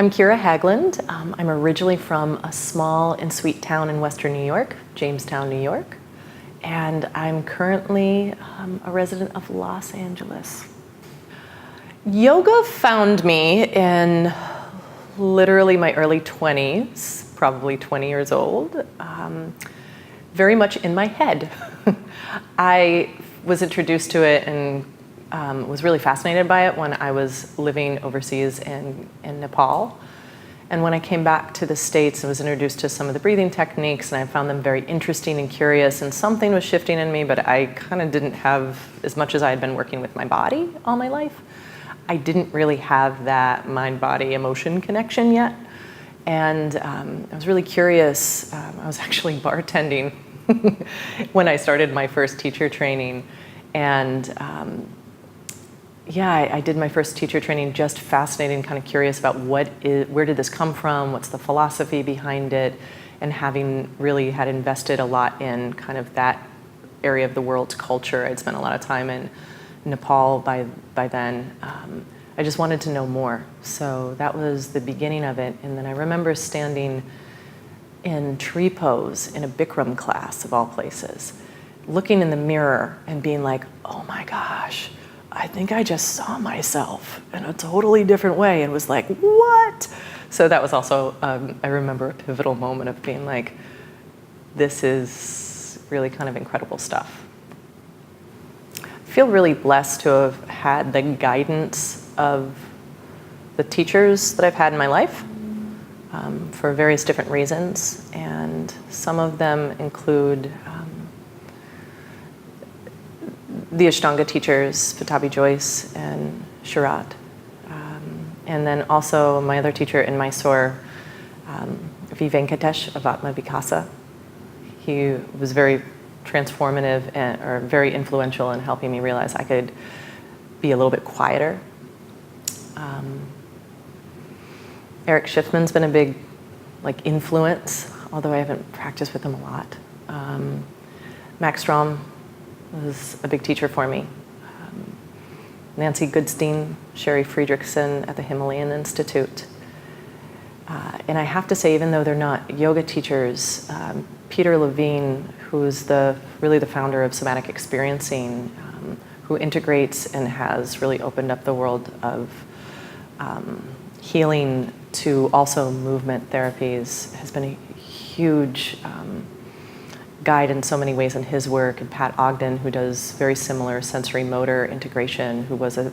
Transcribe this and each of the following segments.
I'm Kyra Haglund. I'm originally from a small and sweet town in western New York, Jamestown, New York. And I'm currently a resident of Los Angeles. Yoga found me in literally my early 20s, probably 20 years old, very much in my head. I was introduced to it and was really fascinated by it when I was living overseas in Nepal. And when I came back to the States and was introduced to some of the breathing techniques, and I found them very interesting and curious, and something was shifting in me, but I kind of didn't have, as much as I had been working with my body all my life, I didn't really have that mind-body-emotion connection yet. And I was really curious. I was actually bartending when I started my first teacher training. And I did my first teacher training, just fascinated, kind of curious about where did this come from, what's the philosophy behind it, and having really had invested a lot in kind of that area of the world's culture. I'd spent a lot of time in Nepal by then. I just wanted to know more. So that was the beginning of it. And then I remember standing in tree pose in a Bikram class, of all places, looking in the mirror and being like, oh my gosh, I think I just saw myself in a totally different way, and was like, what? So that was also, I remember a pivotal moment of being like, this is really kind of incredible stuff. I feel really blessed to have had the guidance of the teachers that I've had in my life for various different reasons, and some of them include the Ashtanga teachers, Patabi Joyce and Sharat. And then also my other teacher in Mysore, V. Venkatesh of Atma Vikasa. He was very transformative or very influential in helping me realize I could be a little bit quieter. Eric Schiffman's been a big influence, although I haven't practiced with him a lot. Max Strom was a big teacher for me. Nancy Goodstein, Sherry Friedrichsen at the Himalayan Institute. And I have to say, even though they're not yoga teachers, Peter Levine, who's really the founder of Somatic Experiencing, who integrates and has really opened up the world of healing to also movement therapies, has been a huge guide in so many ways in his work, and Pat Ogden, who does very similar sensory motor integration, who was a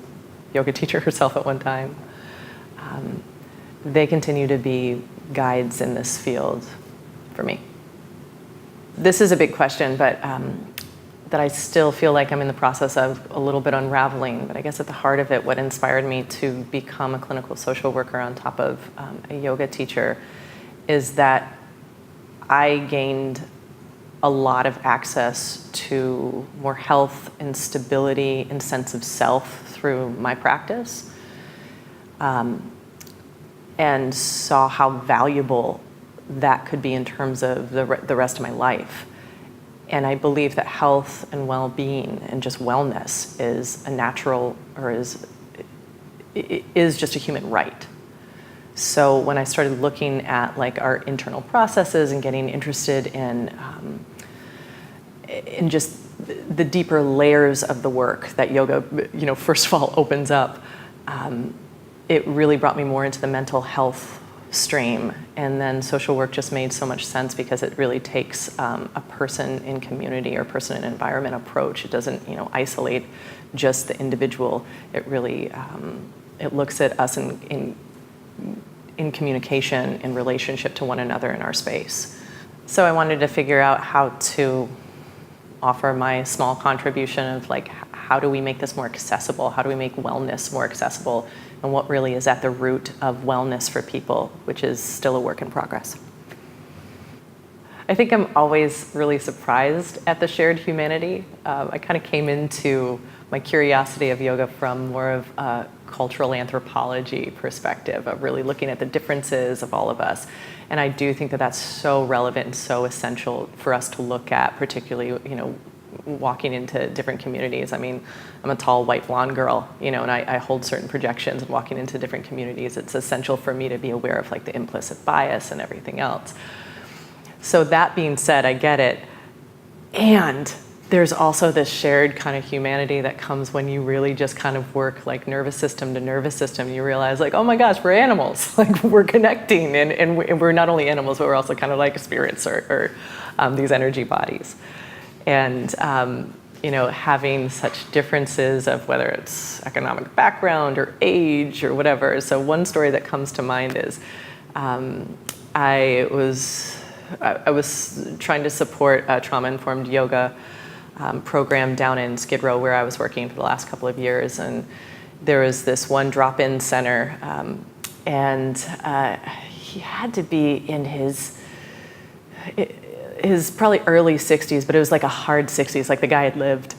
yoga teacher herself at one time. They continue to be guides in this field for me. This is a big question, but that I still feel like I'm in the process of a little bit unraveling. But I guess at the heart of it, what inspired me to become a clinical social worker on top of a yoga teacher is that I gained a lot of access to more health and stability and sense of self through my practice, and saw how valuable that could be in terms of the rest of my life. And I believe that health and well-being and just wellness is a natural, or is just a human right. So when I started looking at our internal processes and getting interested in just the deeper layers of the work that yoga, first of all opens up, it really brought me more into the mental health stream. And then social work just made so much sense because it really takes a person in community or person in environment approach. It doesn't, isolate just the individual. It really, it looks at us in communication, in relationship to one another in our space. So I wanted to figure out how to offer my small contribution of how do we make this more accessible? How do we make wellness more accessible? And what really is at the root of wellness for people, which is still a work in progress. I think I'm always really surprised at the shared humanity. I kind of came into my curiosity of yoga from more of a cultural anthropology perspective of really looking at the differences of all of us. And I do think that that's so relevant and so essential for us to look at, particularly, walking into different communities. I mean, I'm a tall, white, blonde girl, and I hold certain projections, and walking into different communities, it's essential for me to be aware of like the implicit bias and everything else. So that being said, I get it. And there's also this shared kind of humanity that comes when you really just kind of work like nervous system to nervous system. You realize like, oh my gosh, we're animals. Like we're connecting, and we're not only animals, but we're also kind of like spirits or these energy bodies. And having such differences of whether it's economic background or age or whatever. So one story that comes to mind is I was trying to support a trauma-informed yoga program down in Skid Row where I was working for the last couple of years, and there was this one drop-in center, and he had to be in his probably early 60s, but it was like a hard 60s, like the guy had lived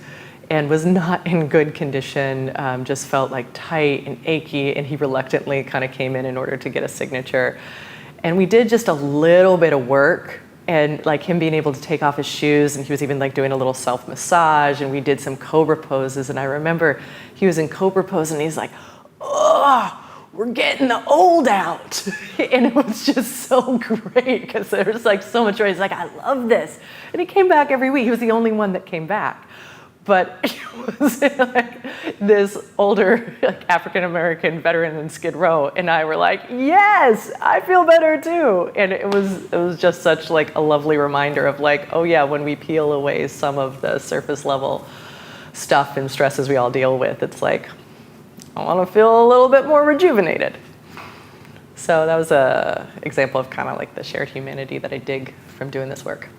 and was not in good condition, just felt like tight and achy, and he reluctantly kind of came in order to get a signature. And we did just a little bit of work, and like him being able to take off his shoes, and he was even like doing a little self-massage, and we did some cobra poses. And I remember he was in cobra pose and he's like, oh, we're getting the old out. And it was just so great because there was like so much joy. He's like, I love this. And he came back every week. He was the only one that came back. But it was like this older like African-American veteran in Skid Row, and I were like, yes, I feel better too. And it was just such like a lovely reminder of like, oh yeah, when we peel away some of the surface level stuff and stresses we all deal with, it's like, I want to feel a little bit more rejuvenated. So that was a example of kind of like the shared humanity that I dig from doing this work.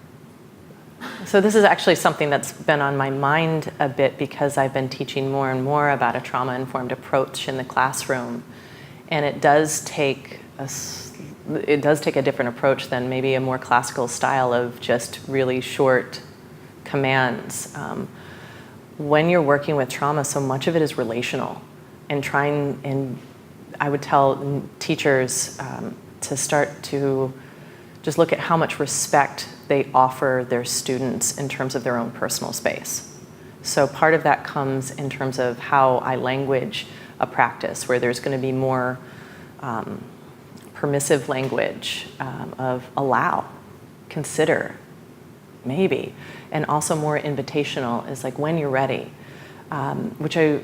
So this is actually something that's been on my mind a bit because I've been teaching more and more about a trauma-informed approach in the classroom, and it does take a different approach than maybe a more classical style of just really short commands. When you're working with trauma, so much of it is relational, and I would tell teachers to start to just look at how much respect they offer their students in terms of their own personal space. So part of that comes in terms of how I language a practice, where there's going to be more permissive language of allow, consider, maybe, and also more invitational is like when you're ready, which I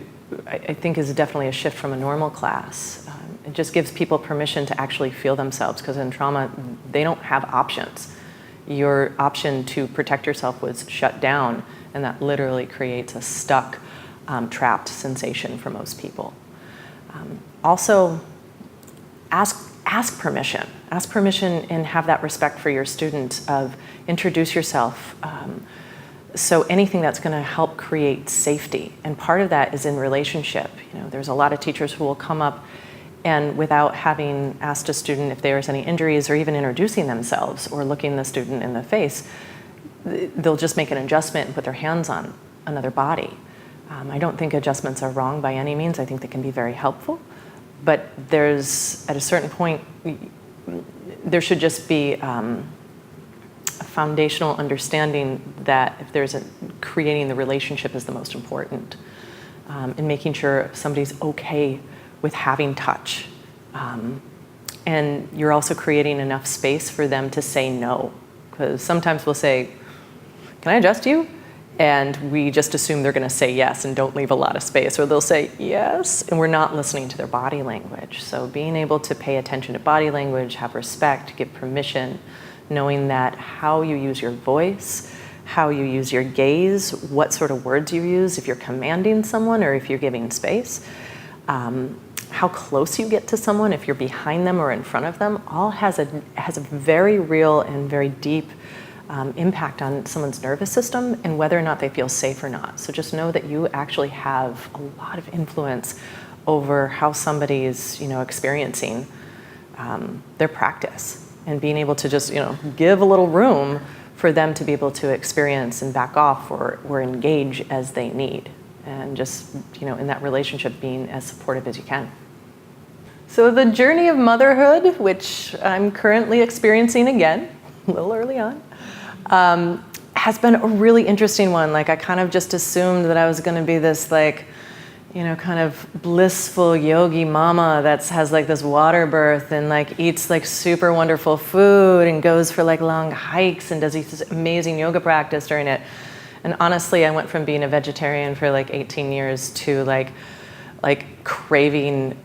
think is definitely a shift from a normal class. It just gives people permission to actually feel themselves, because in trauma, they don't have options. Your option to protect yourself was shut down, and that literally creates a stuck, trapped sensation for most people. Also, ask permission. Ask permission and have that respect for your student of introduce yourself. So anything that's going to help create safety, and part of that is in relationship. There's a lot of teachers who will come up and without having asked a student if there's any injuries or even introducing themselves or looking the student in the face, they'll just make an adjustment and put their hands on another body. I don't think adjustments are wrong by any means. I think they can be very helpful. But at a certain point, there should just be a foundational understanding that if creating the relationship is the most important, and making sure somebody's okay with having touch. And you're also creating enough space for them to say no. Because sometimes we'll say, can I adjust you? And we just assume they're going to say yes and don't leave a lot of space. Or they'll say yes, and we're not listening to their body language. So being able to pay attention to body language, have respect, give permission, knowing that how you use your voice, how you use your gaze, what sort of words you use, if you're commanding someone or if you're giving space, how close you get to someone, if you're behind them or in front of them, all has a very real and very deep impact on someone's nervous system and whether or not they feel safe or not. So just know that you actually have a lot of influence over how somebody is, experiencing their practice, and being able to just, give a little room for them to be able to experience and back off or engage as they need. And just, in that relationship, being as supportive as you can. So the journey of motherhood, which I'm currently experiencing again, a little early on, has been a really interesting one. Like, I kind of just assumed that I was going to be this, like, kind of blissful yogi mama that has like this water birth and like eats like super wonderful food and goes for like long hikes and does this amazing yoga practice during it. And honestly, I went from being a vegetarian for like 18 years to like craving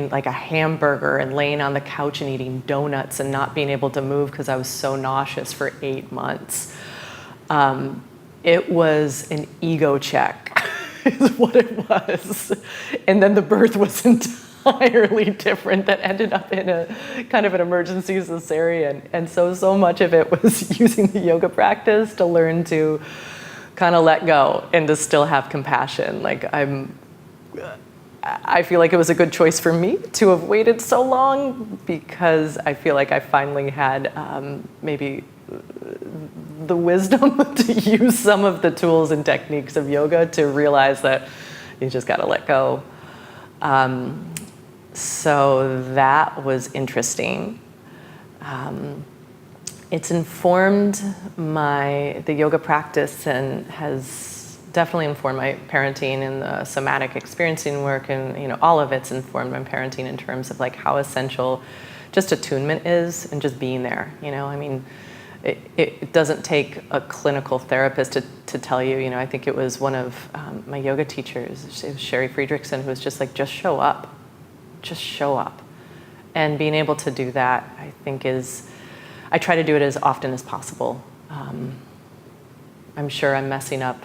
like a hamburger and laying on the couch and eating donuts and not being able to move because I was so nauseous for 8 months. It was an ego check. Is what it was. And then the birth was entirely different. That ended up in a kind of an emergency cesarean. And so much of it was using the yoga practice to learn to kind of let go and to still have compassion. Like, I feel like it was a good choice for me to have waited so long, because I feel like I finally had maybe the wisdom to use some of the tools and techniques of yoga to realize that you just got to let go. So that was interesting. It's informed the yoga practice and has definitely informed my parenting and the somatic experiencing work, and all of it's informed my parenting in terms of like how essential just attunement is and just being there. I mean, it doesn't take a clinical therapist to tell you. I think it was one of my yoga teachers, it was Sherry Friedrichsen, who was just like, just show up. And being able to do that, I think I try to do it as often as possible. I'm sure I'm messing up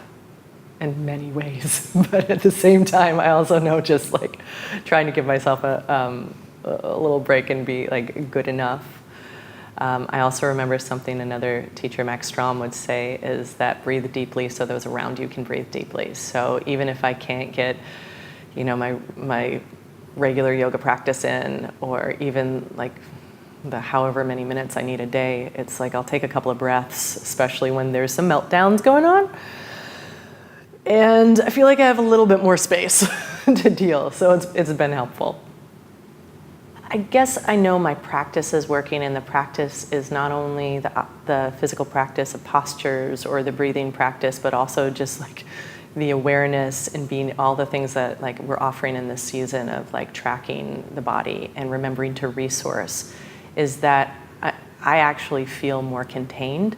in many ways, but at the same time, I also know just like trying to give myself a little break and be like good enough. I also remember something another teacher, Max Strom, would say is that breathe deeply so those around you can breathe deeply. So even if I can't get, my regular yoga practice in, or even like the however many minutes I need a day, it's like I'll take a couple of breaths, especially when there's some meltdowns going on. And I feel like I have a little bit more space to deal, so it's been helpful. I guess I know my practice is working, and the practice is not only the physical practice of postures or the breathing practice, but also just like the awareness and being all the things that like we're offering in this season of like tracking the body and remembering to resource, is that I actually feel more contained.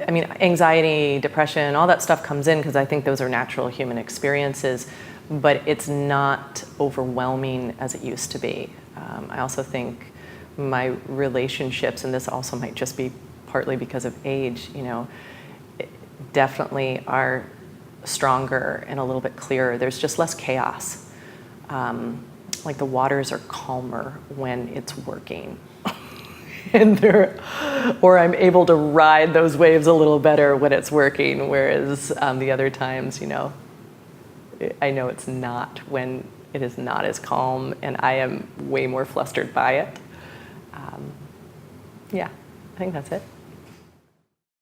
I mean, anxiety, depression, all that stuff comes in because I think those are natural human experiences, but it's not overwhelming as it used to be. I also think my relationships, and this also might just be partly because of age, definitely are stronger and a little bit clearer. There's just less chaos. Like the waters are calmer when it's working. Or I'm able to ride those waves a little better when it's working, whereas the other times, I know it's not when it is not as calm, and I am way more flustered by it. Yeah, I think that's it.